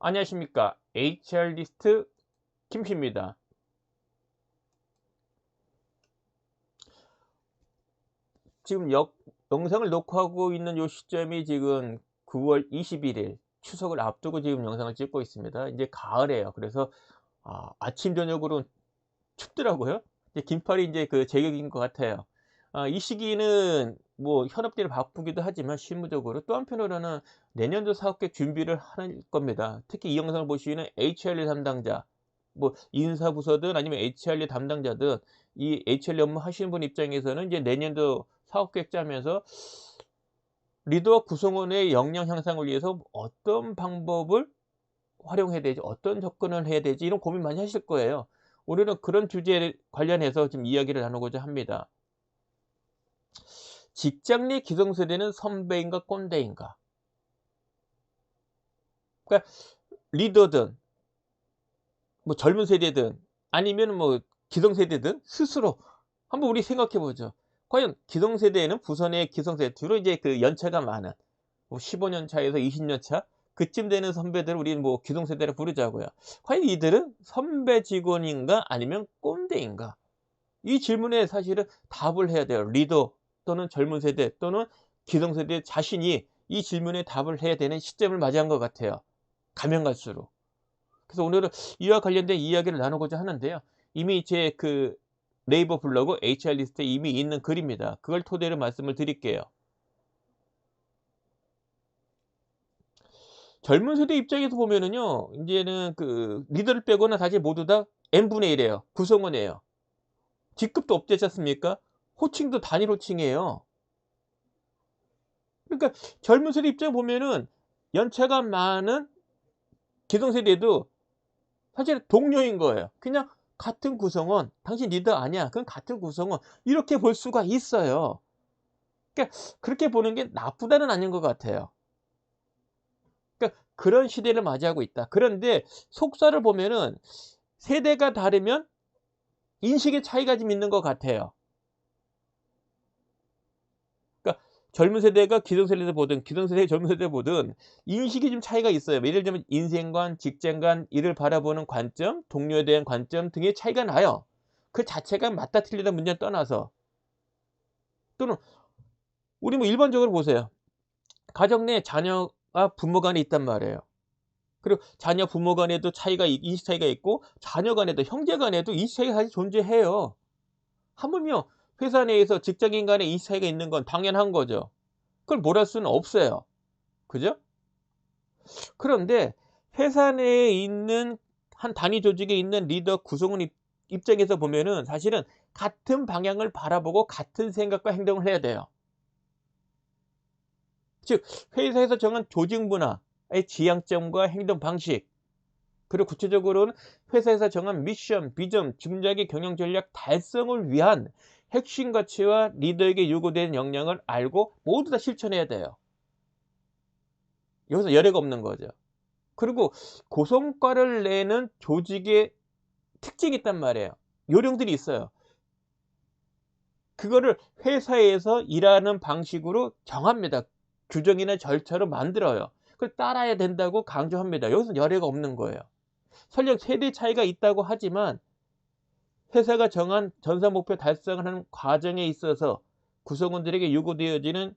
안녕하십니까. HR리스트 김P입니다. 지금 영상을 녹화하고 있는 요 시점이 지금 9월 21일 추석을 앞두고 지금 영상을 찍고 있습니다. 이제 가을이에요. 그래서 아침 저녁으로 춥더라고요. 이제 긴팔이 이제 그 제격인 것 같아요. 이 시기는 뭐 현업들이 바쁘기도 하지만 실무적으로 또 한편으로는 내년도 사업 계획 준비를 할 겁니다. 특히 이 영상을 보시는 HR리 담당자, 뭐 인사부서든 아니면 HR리 담당자든 이 HR리 업무 하시는 분 입장에서는 이제 내년도 사업 계획 짜면서 리더와 구성원의 역량 향상을 위해서 어떤 방법을 활용해야 되지, 어떤 접근을 해야 되지, 이런 고민 많이 하실 거예요. 오늘은 그런 주제에 관련해서 좀 이야기를 나누고자 합니다. 직장 내 기성세대는 선배인가 꼰대인가? 그러니까 리더든 뭐 젊은 세대든 아니면 뭐 기성세대든 스스로 한번 우리 생각해 보죠. 과연 기성세대에는 부서 내 기성세대 주로 이제 그 연차가 많은 뭐 15년 차에서 20년 차 그쯤 되는 선배들을 우리는 뭐 기성세대라 부르자고요. 과연 이들은 선배 직원인가 아니면 꼰대인가? 이 질문에 사실은 답을 해야 돼요. 리더 또는 젊은 세대 또는 기성세대 자신이 이 질문에 답을 해야 되는 시점을 맞이한 것 같아요, 가면 갈수록. 그래서 오늘은 이와 관련된 이야기를 나누고자 하는데요. 이미 제 그 네이버 블로그 HR리스트에 이미 있는 글입니다. 그걸 토대로 말씀을 드릴게요. 젊은 세대 입장에서 보면은요, 인제는 그 리더를 빼고는 사실 모두 다 n분의 1 이에요. 구성원이에요. 직급도 업되지 않습니까? 호칭도 단일 호칭이에요. 그러니까 젊은 세대 입장에 보면은 연차가 많은 기성세대도 사실은 동료인 거예요. 그냥 같은 구성원, "당신 리더 아니야." 그럼 같은 구성원, 이렇게 볼 수가 있어요. 그러니까 그렇게 보는 게 나쁘다는 아닌 것 같아요. 그러니까 그런 시대를 맞이하고 있다. 그런데 속사를 보면은 세대가 다르면 인식의 차이가 좀 있는 것 같아요. 그러니까 젊은 세대가 기성세대를 보든 기성세대가 젊은 세대를 보든 인식이 좀 차이가 있어요. 예를 들면 인생관, 직장관, 일을 바라보는 관점, 동료에 대한 관점 등의 차이가 나요. 그 자체가 맞다 틀리다 문제를 떠나서. 또는 우리 뭐 일반적으로 보세요. 가정 내 자녀와 부모 간에 있단 말이에요. 그리고 자녀 부모 간에도 차이가 인식 차이가 있고 자녀 간에도 형제 간에도 인식 차이가 사실 존재해요. 하물며 회사 내에서 직장인 간에 인식 차이가 있는 건 당연한 거죠. 그걸 뭘 할 수는 없어요. 그죠? 그런데 회사 내에 있는 한 단위 조직에 있는 리더 구성원 입장에서 보면은 사실은 같은 방향을 바라보고 같은 생각과 행동을 해야 돼요. 즉 회사에서 정한 조직 문화의 지향점과 행동 방식, 그리고 구체적으로는 회사에서 정한 미션, 비전, 중장기 경영 전략 달성을 위한 핵심 가치와 리더에게 요구되는 역량을 알고 모두 다 실천해야 돼요. 여기서 열애가 없는 거죠. 그리고 고성과를 내는 조직의 특징이 있단 말이에요. 요령들이 있어요. 그거를 회사에서 일하는 방식으로 정합니다. 규정이나 절차로 만들어요. 그걸 따라야 된다고 강조합니다. 여기서 열애가 없는 거예요. 설령 세대 차이가 있다고 하지만 회사가 정한 전사 목표 달성을 하는 과정에 있어서 구성원들에게 요구되어지는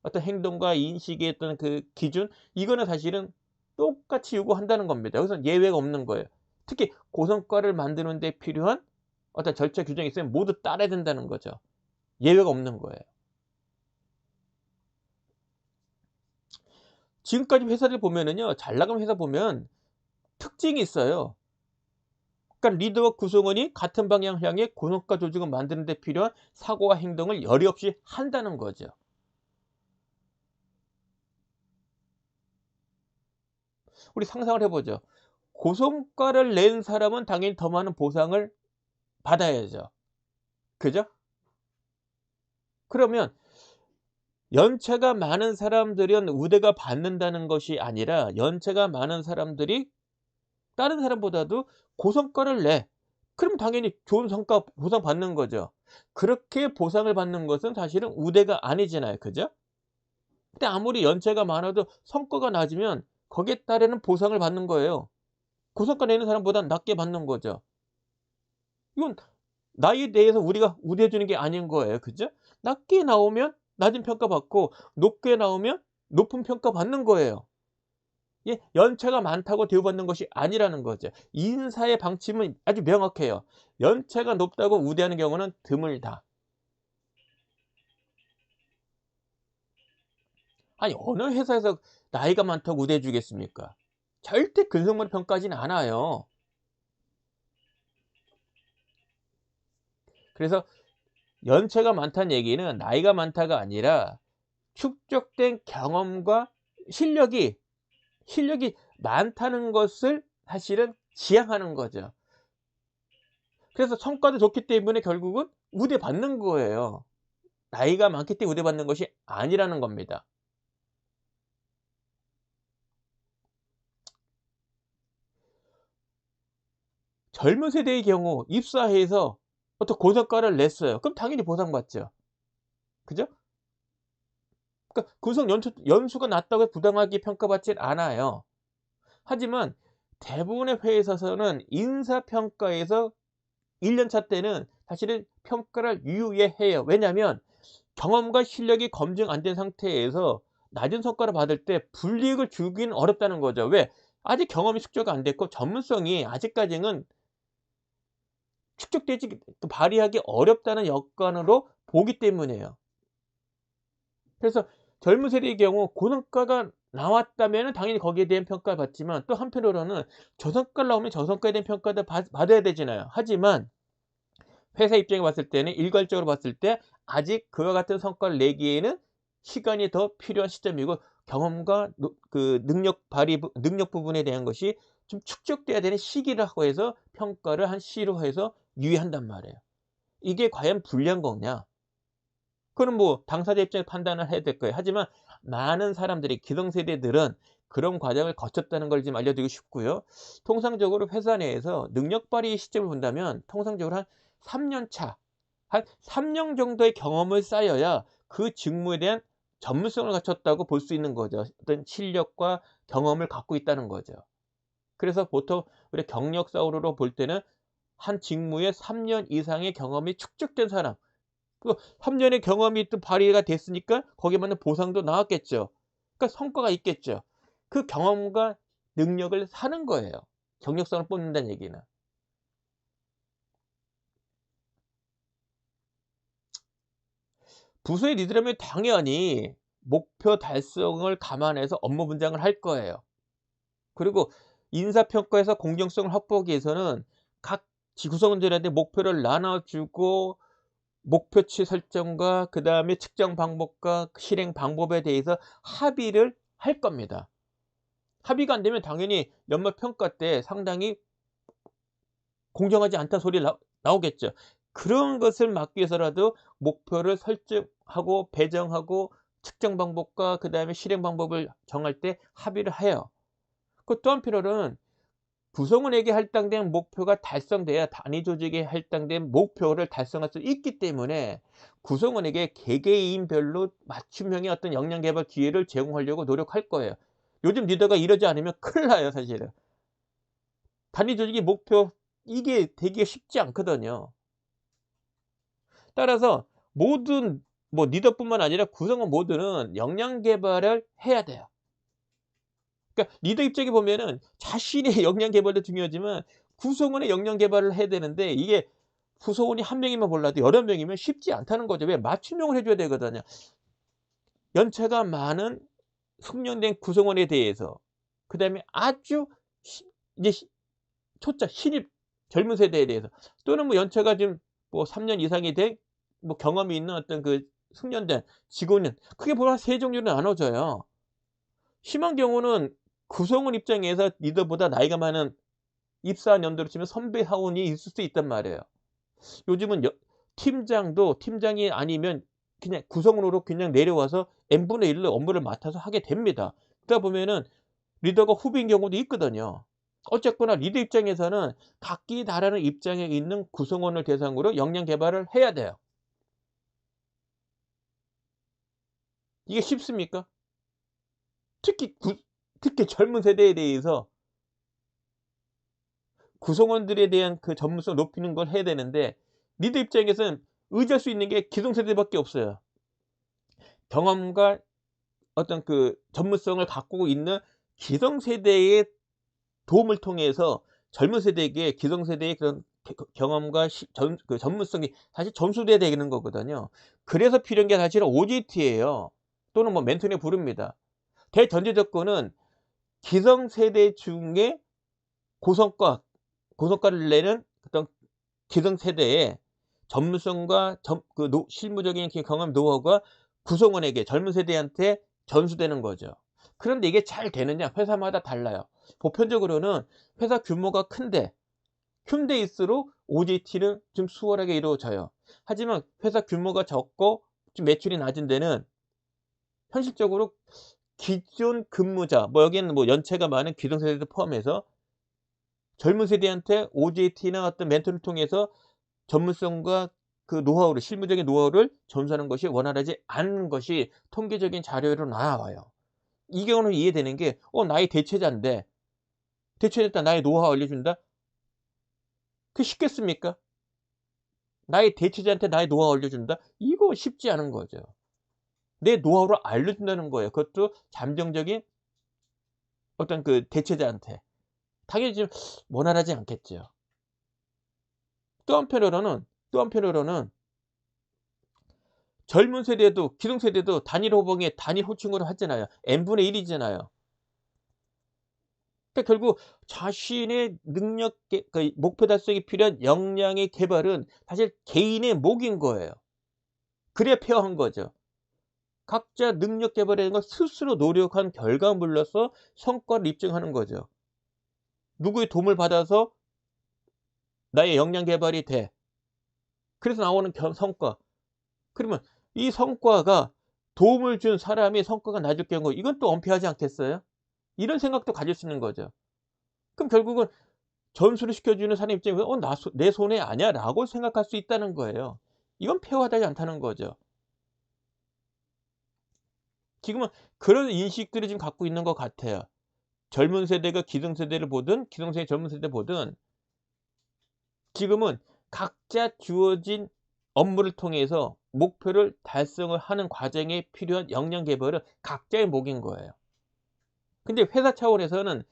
어떤 행동과 인식의 어떤 그 기준, 이거는 사실은 똑같이 요구한다는 겁니다. 여기서 예외가 없는 거예요. 특히 고성과를 만드는 데 필요한 어떤 절차 규정이 있으면 모두 따라야 된다는 거죠. 예외가 없는 거예요. 지금까지 회사를 보면은요, 잘 나가는 회사 보면 특징이 있어요. 그러니까 리더와 구성원이 같은 방향을 향해 고성과 조직을 만드는 데 필요한 사고와 행동을 여리 없이 한다는 거죠. 우리 상상을 해 보죠. 고성과를 낸 사람은 당연히 더 많은 보상을 받아야죠. 그죠? 그러면 연차가 많은 사람들은 우대가 받는다는 것이 아니라 연차가 많은 사람들이 다른 사람보다도 고성과를 내. 그럼 당연히 좋은 성과 보상받는 거죠. 그렇게 보상을 받는 것은 사실은 우대가 아니잖아요. 그죠? 근데 아무리 연차가 많아도 성과가 낮으면 거기에 따르는 보상을 받는 거예요. 고성과 내는 사람보다는 낮게 받는 거죠. 이건 나에 대해서 우리가 우대해 주는 게 아닌 거예요. 그죠? 낮게 나오면 낮은 평가받고 높게 나오면 높은 평가받는 거예요. 예, 연차가 많다고 대우받는 것이 아니라는 거죠. 인사의 방침은 아주 명확해요. 연차가 높다고 우대하는 경우는 드물다. 아니 어느 회사에서 나이가 많다고 우대해 주겠습니까? 절대 근성으로 평가하진 않아요. 그래서 연차가 많다는 얘기는 나이가 많다가 아니라 축적된 경험과 실력이 많다는 것을 사실은 지향하는 거죠. 그래서 성과도 좋기 때문에 결국은 우대받는 거예요. 나이가 많기 때문에 우대받는 것이 아니라는 겁니다. 젊은 세대의 경우 입사해서 어떤 고성과를 냈어요. 그럼 당연히 보상받죠. 그죠? 그러니까 구성 연수가 낮다고 부당하게 평가받질 않아요. 하지만 대부분의 회사에서는 인사평가에서 1년 차 때는 사실은 평가를 유예해요. 왜냐하면 경험과 실력이 검증 안 된 상태에서 낮은 성과를 받을 때 불이익을 주기는 어렵다는 거죠. 왜? 아직 경험이 축적이 안 됐고 전문성이 아직까지는 축적되지 또 발휘하기 어렵다는 여건으로 보기 때문이에요. 그래서 젊은 세대의 경우 고성과가 나왔다면은 당연히 거기에 대한 평가를 받지만 또 한편으로는 저성과를 나오면 저성과에 대한 평가도 받아야 되잖아요. 하지만 회사 입장에 봤을 때는 일괄적으로 봤을 때 아직 그와 같은 성과를 내기에는 시간이 더 필요한 시점이고 경험과 그 능력 부분에 대한 것이 좀 축적돼야 되는 시기라고 해서 평가를 한 시로 해서 유예한단 말이에요. 이게 과연 불리한 거냐? 그건 뭐 당사자 입장에서 판단을 해야 될 거예요. 하지만 많은 사람들이 기성세대들은 그런 과정을 거쳤다는 걸 좀 알려드리고 싶고요. 통상적으로 회사 내에서 능력 발휘 시점을 본다면 통상적으로 한 3년 차, 한 3년 정도의 경험을 쌓여야 그 직무에 대한 전문성을 갖췄다고 볼 수 있는 거죠. 어떤 실력과 경험을 갖고 있다는 거죠. 그래서 보통 우리 경력사으로 볼 때는 한 직무에 3년 이상의 경험이 축적된 사람, 그 3 년의 경험이 또 발휘가 됐으니까 거기에 맞는 보상도 나왔겠죠. 그러니까 성과가 있겠죠. 그 경험과 능력을 사는 거예요. 경력성을 뽑는다는 얘기는. 부서의 리더라면 당연히 목표 달성을 감안해서 업무 분장을 할 거예요. 그리고 인사평가에서 공정성을 확보하기 위해서는 각 구성원들한테 목표를 나눠 주고 목표치 설정과 그다음에 측정 방법과 실행 방법에 대해서 합의를 할 겁니다. 합의가 안 되면 당연히 연말 평가 때 상당히 공정하지 않다는 소리 나오겠죠. 그런 것을 막기 위해서라도 목표를 설정하고 배정하고 측정 방법과 그다음에 실행 방법을 정할 때 합의를 해요. 또 한편으로는 구성원에게 할당된 목표가 달성돼야 단위 조직에 할당된 목표를 달성할 수 있기 때문에 구성원에게 개개인별로 맞춤형의 어떤 역량 개발 기회를 제공하려고 노력할 거예요. 요즘 리더가 이러지 않으면 큰일 나요, 사실은. 단위 조직의 목표 이게 되기가 쉽지 않거든요. 따라서 모든 뭐 리더뿐만 아니라 구성원 모두는 역량 개발을 해야 돼요. 그러니까 리더 입장에 보면은 자신의 역량 개발도 중요하지만 구성원의 역량 개발을 해야 되는데 이게 구성원이 한 명이면 몰라도 여러 명이면 쉽지 않다는 거죠. 왜? 맞춤형을 해 줘야 되거든요. 연차가 많은 숙련된 구성원에 대해서 그다음에 아주 이제 초짜 신입 젊은 세대에 대해서 또는 뭐 연차가 좀 뭐 3년 이상이 된 뭐 경험이 있는 어떤 그 숙련된 직원은 크게 보면 한 세 종류로 나눠져요. 심한 경우는 구성원 입장에서 리더보다 나이가 많은 입사한 연도로 치면 선배 사원이 있을 수 있단 말이에요. 요즘은 팀장도 팀장이 아니면 그냥 구성원으로 그냥 내려와서 n분의 1로 업무를 맡아서 하게 됩니다. 그러다 보면은 리더가 후배인 경우도 있거든요. 어쨌거나 리더 입장에서는 각기 다르는 입장에 있는 구성원을 대상으로 역량 개발을 해야 돼요. 이게 쉽습니까? 특히 특히 젊은 세대에 대해서 구성원들에 대한 그 전문성을 높이는 걸 해야 되는데 리더 입장에서는 의지할 수 있는 게 기성세대밖에 없어요. 경험과 어떤 그 전문성을 갖고 있는 기성세대의 도움을 통해서 젊은 세대에게 기성세대의 그런 경험과 전문성이 사실 전수돼야 되는 거거든요. 그래서 필요한 게 사실은 OJT예요. 또는 뭐 멘토링 부릅니다. 대전제 조건은 기성세대 중에 고성과를 내는 어떤 기성세대의 전문성과 실무적인 경험 노하우가 구성원에게 젊은 세대한테 전수되는 거죠. 그런데 이게 잘 되느냐 회사마다 달라요. 보편적으로는 회사 규모가 큰데 흉대일수록 OJT는 좀 수월하게 이루어져요. 하지만 회사 규모가 적고 좀 매출이 낮은 데는 현실적으로 기존 근무자 여기는 뭐 연체가 많은 기성세대도 포함해서 젊은 세대한테 OJT나 어떤 멘토를 통해서 전문성과 그 노하우를 실무적인 노하우를 전수하는 것이 원활하지 않은 것이 통계적인 자료로 나와요. 이 경우는 이해되는 게 나의 대체자인데 대체자한테 나의 노하우 알려준다? 그게 쉽겠습니까? 나의 대체자한테 나의 노하우 알려준다? 이거 쉽지 않은 거죠. 내 노하우를 알려준다는 거예요. 그것도 잠정적인 어떤 그 대체자한테. 당연히 좀 원활하지 않겠죠. 또 한편으로는 젊은 세대도 기성세대도 단일 호봉에 단일 호칭으로 하잖아요. n분의 1이잖아요. 그러니까 결국 자신의 능력 그 목표 달성에 필요한 역량의 개발은 사실 개인의 몫인 거예요. 그래야 페어한 거죠. 각자 능력 개발에 대한 걸 스스로 노력한 결과물로서 성과를 입증하는 거죠. 누구의 도움을 받아서 나의 역량 개발이 돼. 그래서 나오는 성과. 그러면 이 성과가 도움을 준 사람이 성과가 낮을 경우 이건 또 엄폐하지 않겠어요? 이런 생각도 가질 수 있는 거죠. 그럼 결국은 전수를 시켜주는 사람 입장에서 내 손해 아니야 라고 생각할 수 있다는 거예요. 이건 페어하지 않다는 거죠. 지금은 그런 인식들을 지금 갖고 있는 것 같아요. 젊은 세대가 기성세대를 보든 기성세대 젊은 세대 보든 지금은 각자 주어진 업무를 통해서 목표를 달성을 하는 과정에 필요한 역량 개발은 각자의 몫인 거예요. 근데 회사 차원에서는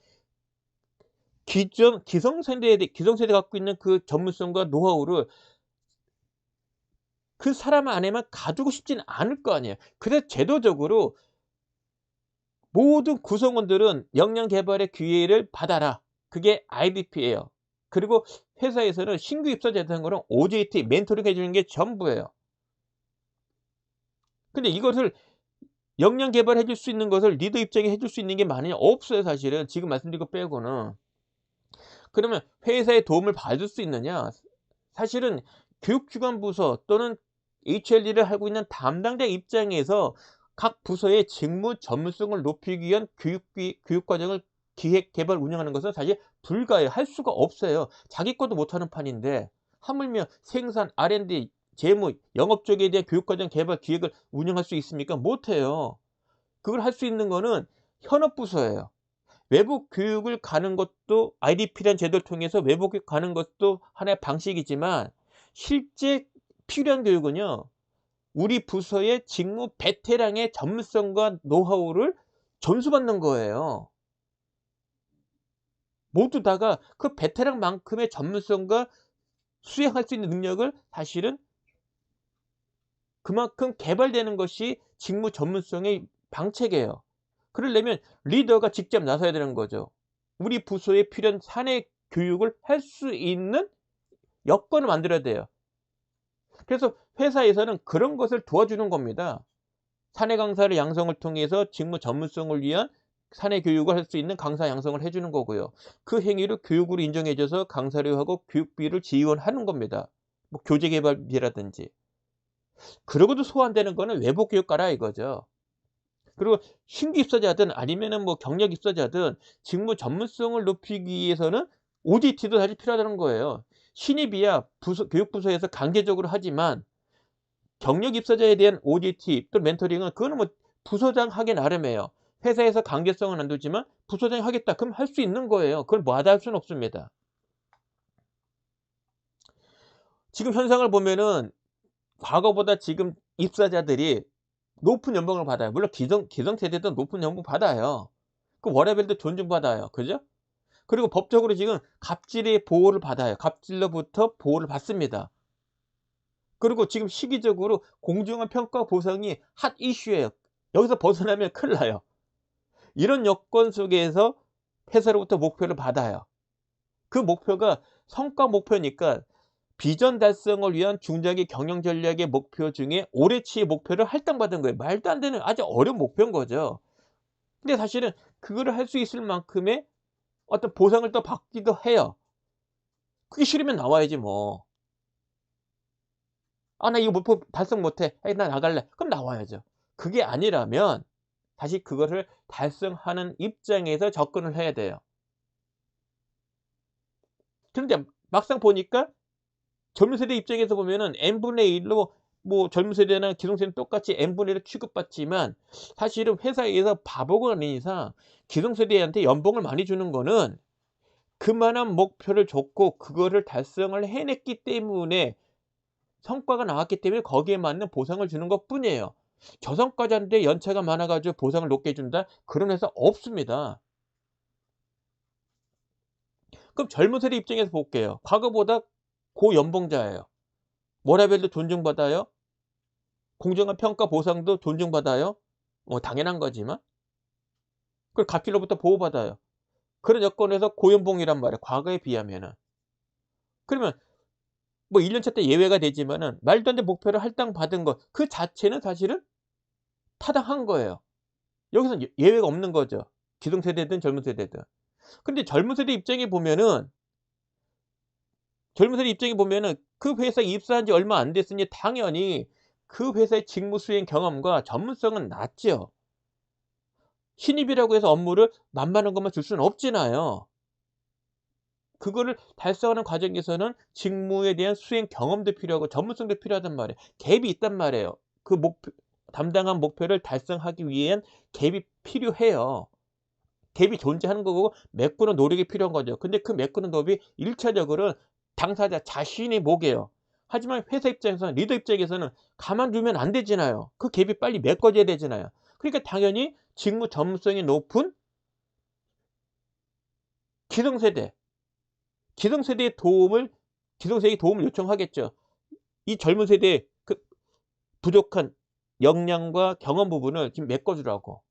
기성세대가 갖고 있는 그 전문성과 노하우를 그 사람 안에만 가두고 싶지는 않을 거 아니에요. 그래서 제도적으로 모든 구성원들은 역량 개발의 기회를 받아라. 그게 IBP예요. 그리고 회사에서는 신규 입사자 같은 거는 OJT 멘토링 해 주는 게 전부예요. 근데 이것을 역량 개발해 줄 수 있는 것을 리더 입장에 해줄 수 있는 게 많으냐? 없어요 사실은. 지금 말씀드린 거 빼고는. 그러면 회사의 도움을 받을 수 있느냐? 사실은 교육기관 부서 또는 HRD를 하고 있는 담당자 입장에서 각 부서의 직무 전문성을 높이기 위한 교육과정을 기획, 개발, 운영하는 것은 사실 불가해요. 할 수가 없어요. 자기 것도 못하는 판인데 하물며 생산, R&D, 재무, 영업 쪽에 대한 교육과정 개발, 기획을 운영할 수 있습니까? 못해요. 그걸 할 수 있는 거는 현업부서예요. 외부 교육을 가는 것도 IDP라는 제도를 통해서 외부 교육 가는 것도 하나의 방식이지만 실제 필요한 교육은요. 우리 부서의 직무 베테랑의 전문성과 노하우를 전수받는 거예요. 모두 다가 그 베테랑만큼의 전문성과 수행할 수 있는 능력을 사실은 그만큼 개발되는 것이 직무 전문성의 방책이에요. 그러려면 리더가 직접 나서야 되는 거죠. 우리 부서에 필요한 사내 교육을 할 수 있는 여건을 만들어야 돼요. 그래서 회사에서는 그런 것을 도와주는 겁니다. 사내 강사를 양성을 통해서 직무 전문성을 위한 사내 교육을 할 수 있는 강사 양성을 해 주는 거고요. 그 행위를 교육으로 인정해 줘서 강사료하고 교육비를 지원하는 겁니다. 뭐 교재 개발비라든지. 그러고도 소환되는 거는 외부 교육가라 이거죠. 그리고 신규 입사자든 아니면은 뭐 경력 입사자든 직무 전문성을 높이기 위해서는 OJT도 사실 필요하다는 거예요. 신입이야 교육부서에서 강제적으로 하지만 경력 입사자에 대한 OJT 또 멘토링은 그거는 뭐 부서장 하기 나름이에요. 회사에서 강제성은 안 두지만 부서장이 하겠다 그럼 할 수 있는 거예요. 그걸 마다할 수는 없습니다. 지금 현상을 보면은 과거보다 지금 입사자들이 높은 연봉을 받아요. 물론 기성세대도 높은 연봉 받아요. 그 워라밸도 존중받아요. 그죠? 그리고 법적으로 지금 갑질의 보호를 받아요. 갑질로부터 보호를 받습니다. 그리고 지금 시기적으로 공정한 평가 보상이 핫 이슈예요. 여기서 벗어나면 큰일 나요. 이런 여건 속에서 회사로부터 목표를 받아요. 그 목표가 성과 목표니까 비전 달성을 위한 중장기 경영 전략의 목표 중에 올해치의 목표를 할당받은 거예요. 말도 안 되는 아주 어려운 목표인 거죠. 근데 사실은 그거를 할 수 있을 만큼의 어떤 보상을 또 받기도 해요. 그게 싫으면 나와야지 뭐. "아 나 이거 목표 달성 못해. 에이 나 나갈래." 그럼 나와야죠. 그게 아니라면 다시 그거를 달성하는 입장에서 접근을 해야 돼요. 근데 막상 보니까 젊은 세대 입장에서 보면은 n분의 1로 뭐 젊은 세대나 기성세대는 똑같이 n분의 1로 취급받지만 사실은 회사에서 바보가 아닌 이상 기성세대한테 연봉을 많이 주는 거는 그만한 목표를 줬고 그거를 달성을 해냈기 때문에 성과가 나왔기 때문에 거기에 맞는 보상을 주는 것뿐이에요. 저성과자인데 연차가 많아 가지고 보상을 높게 해 준다? 그런 회사 없습니다. 그럼 젊은 세대 입장에서 볼게요. 과거보다 고연봉자예요. 워라밸도 존중받아요. 공정한 평가 보상도 존중받아요. 뭐 당연한 거지만. 그리고 갑질로부터 보호받아요. 그런 여건에서 고연봉이란 말이에요, 과거에 비하면은. 그러면 뭐 1 년차 때 예외가 되지만은 말도 안 되는 목표를 할당받은 것 그 자체는 사실은 타당한 거예요. 여기서는 예외가 없는 거죠. 기성세대든 젊은 세대든. 근데 젊은 세대 입장에 보면은 그 회사에 입사한 지 얼마 안 됐으니 당연히 그 회사의 직무 수행 경험과 전문성은 낮죠. 신입이라고 해서 업무를 만만한 것만 줄 수는 없잖아요. 그거를 달성하는 과정에서는 직무에 대한 수행 경험도 필요하고 전문성도 필요하단 말이에요. 갭이 있단 말이에요. 그 목표 담당한 목표를 달성하기 위한 갭이 필요해요. 갭이 존재하는 거고 메꾸는 노력이 필요한 거죠. 근데 그 메꾸는 노력이 1 차적으로는 당사자 자신의 몫이에요. 하지만 회사 입장에서는 리더 입장에서는 가만두면 안 되잖아요. 그 갭이 빨리 메꿔져야 되잖아요. 그러니까 당연히 직무 전문성이 높은 기성세대, 기성세대의 도움을 기성세대의 도움을 요청하겠죠. 이 젊은 세대의 그 부족한 역량과 경험 부분을 좀 메꿔 주라고.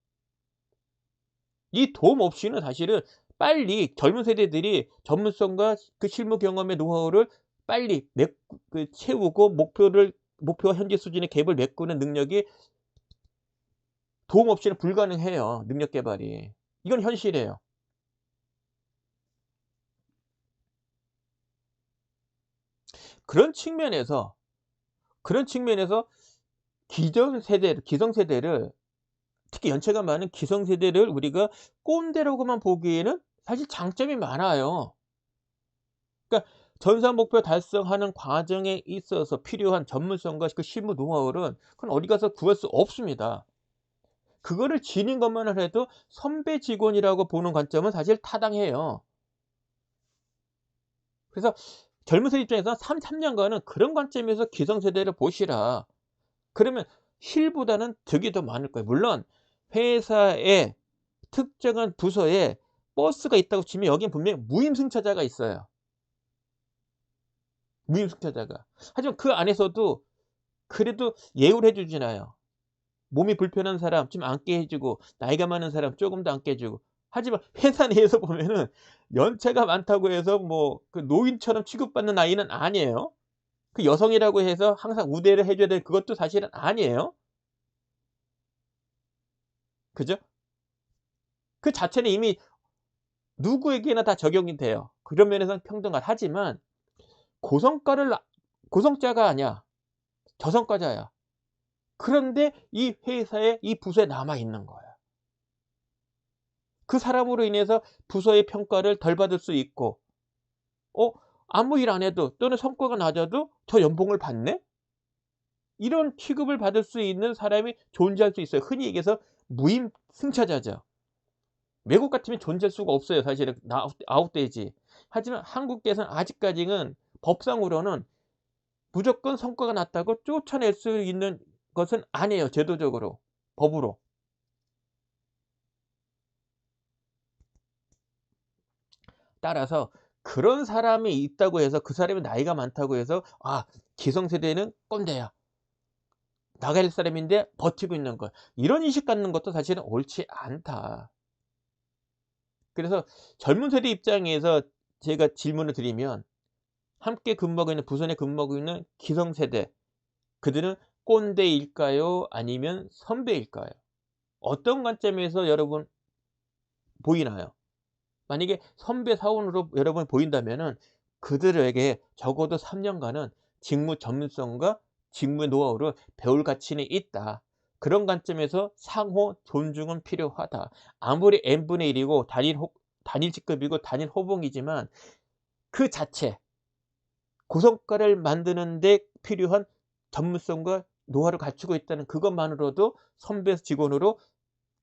이 도움 없이는 사실은 빨리 젊은 세대들이 전문성과 그 실무 경험의 노하우를 빨리 채우고 목표와 현재 수준의 갭을 메꾸는 능력이 도움 없이는 불가능해요, 능력 개발이. 이건 현실이에요. 그런 측면에서 그런 측면에서 기성세대를 특히 연차가 많은 기성세대를 우리가 꼰대라고만 보기에는 사실 장점이 많아요. 그러니까 전사 목표 달성하는 과정에 있어서 필요한 전문성과 그 실무 노하우는 그건 어디 가서 구할 수 없습니다. 그거를 지닌 것만 해도 선배 직원이라고 보는 관점은 사실 타당해요. 그래서 젊은 세대 입장에서 3년간은 그런 관점에서 기성세대를 보시라. 그러면 실보다는 득이 더 많을 거예요. 물론 회사에 특정한 부서에 버스가 있다고 치면 여기는 분명히 무임승차자가 있어요. 무임승차자가. 하지만 그 안에서도 그래도 예우를 해 주잖아요. 몸이 불편한 사람 좀 앉게 해 주고 나이가 많은 사람 쪼금 더 앉게 해 주고. 하지만 회사 내에서 보면은 연차가 많다고 해서 뭐 그 노인처럼 취급받는 나이는 아니에요. 그 여성이라고 해서 항상 우대를 해 줘야 될 그것도 사실은 아니에요. 그죠? 그 자체는 이미 누구에게나 다 적용이 돼요. 그런 면에서는 평등하다. 하지만 고성과를 고성자가 아니야. 저성과자야. 그런데 이 회사에 이 부서에 남아 있는 거야. 그 사람으로 인해서 부서의 평가를 덜 받을 수 있고 어 아무 일 안 해도 또는 성과가 낮아도 저 연봉을 받네? 이런 취급을 받을 수 있는 사람이 존재할 수 있어요. 흔히 얘기해서 무임승차자죠. 외국 같으면 존재할 수가 없어요. 사실은 아웃되지. 하지만 한국에서는 아직까지는 법상으로는 무조건 성과가 낮다고 쫓아낼 수 있는 것은 아니에요, 제도적으로, 법으로. 따라서 그런 사람이 있다고 해서 그 사람이 나이가 많다고 해서 '아 기성세대는 꼰대야. 나갈 사람인데 버티고 있는 거.' 이런 인식 갖는 것도 사실은 옳지 않다. 그래서 젊은 세대 입장에서 제가 질문을 드리면 함께 근무하고 있는 부선에 근무하고 있는 기성세대, 그들은 꼰대일까요? 아니면 선배일까요? 어떤 관점에서 여러분 보이나요? 만약에 선배 사원으로 여러분이 보인다면은 그들에게 적어도 3 년간은 직무 전문성과 직무의 노하우를 배울 가치는 있다. 그런 관점에서 상호 존중은 필요하다. 아무리 n분의 1 이고 단일 직급이고 단일 호봉이지만 그 자체 고성과를 만드는 데 필요한 전문성과 노하우를 갖추고 있다는 그것만으로도 선배 직원으로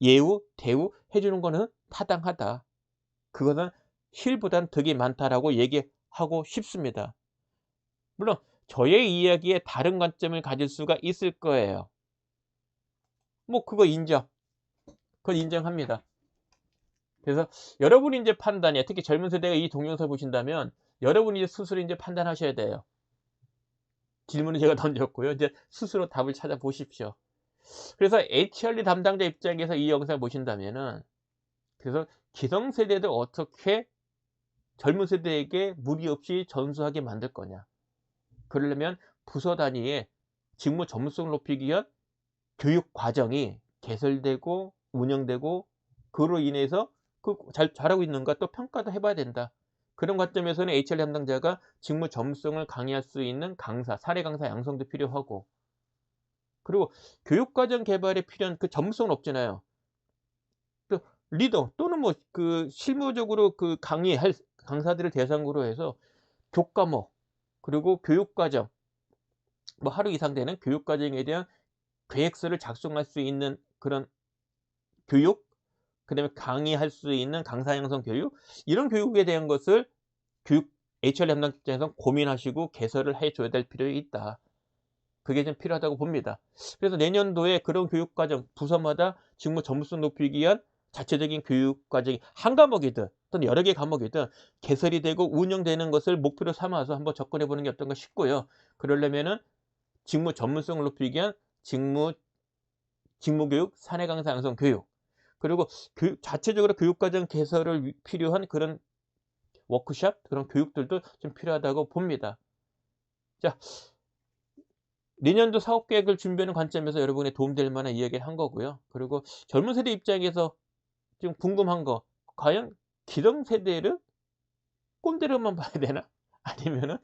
예우, 대우해 주는 거는 타당하다. 그거는 실보단 덕이 많다라고 얘기하고 싶습니다. 물론 저의 이야기에 다른 관점을 가질 수가 있을 거예요. 뭐 그거 인정. 그건 인정합니다. 그래서 여러분이 인제 판단이에요. 특히 젊은 세대가 이 동영상을 보신다면 여러분이 이제 스스로 인제 판단하셔야 돼요. 질문을 제가 던졌고요. 이제 스스로 답을 찾아보십시오. 그래서 HR 담당자 입장에서 이 영상을 보신다면은 그래서 기성세대들 어떻게 젊은 세대에게 무리 없이 전수하게 만들 거냐. 그러려면 부서 단위의 직무 전문성을 높이기 위한 교육 과정이 개설되고 운영되고 그로 인해서 잘하고 있는가 또 평가도 해 봐야 된다. 그런 관점에서는 HR 담당자가 직무 전문성을 강의할 수 있는 강사, 사례 강사 양성도 필요하고, 그리고 교육 과정 개발에 필요한 그 전문성은 없잖아요. 또 리더 또는 뭐 그 실무적으로 그 강의할 강사들을 대상으로 해서 교과목 그리고 교육 과정, 뭐 하루 이상 되는 교육 과정에 대한 계획서를 작성할 수 있는 그런 교육, 그다음에 강의할 수 있는 강사 양성 교육, 이런 교육에 대한 것을 교육 HR 담당 입장에서 고민하시고 개설을 해 줘야 될 필요가 있다. 그게 좀 필요하다고 봅니다. 그래서 내년도에 그런 교육 과정 부서마다 직무 전문성 높이기 위한 자체적인 교육 과정이 한 과목이든 또는 여러 개 과목이든 개설이 되고 운영되는 것을 목표로 삼아서 한번 접근해 보는 게 어떤가 싶고요. 그러려면은 직무 전문성을 높이기 위한 직무교육, 사내 강사 양성 교육, 그리고 자체적으로 교육과정 개설을 필요한 그런 워크숍, 그런 교육들도 좀 필요하다고 봅니다. 자, 내년도 사업 계획을 준비하는 관점에서 여러분의 도움될 만한 이야기를 한 거고요. 그리고 젊은 세대 입장에서 좀 궁금한 거, 과연 기성세대를 꼰대로만 봐야 되나? 아니면은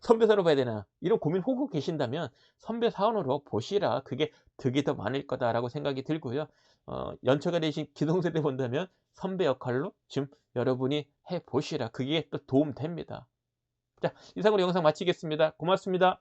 선배 사원으로 봐야 되나? 이런 고민 혹 계신다면 선배 사원으로 보시라. 그게 득이 더 많을 거다라고 생각이 들고요. 연처가 되신 기성세대 본다면 선배 역할로 좀 여러분이 해 보시라. 그게 또 도움 됩니다. 자, 이상으로 영상 마치겠습니다. 고맙습니다.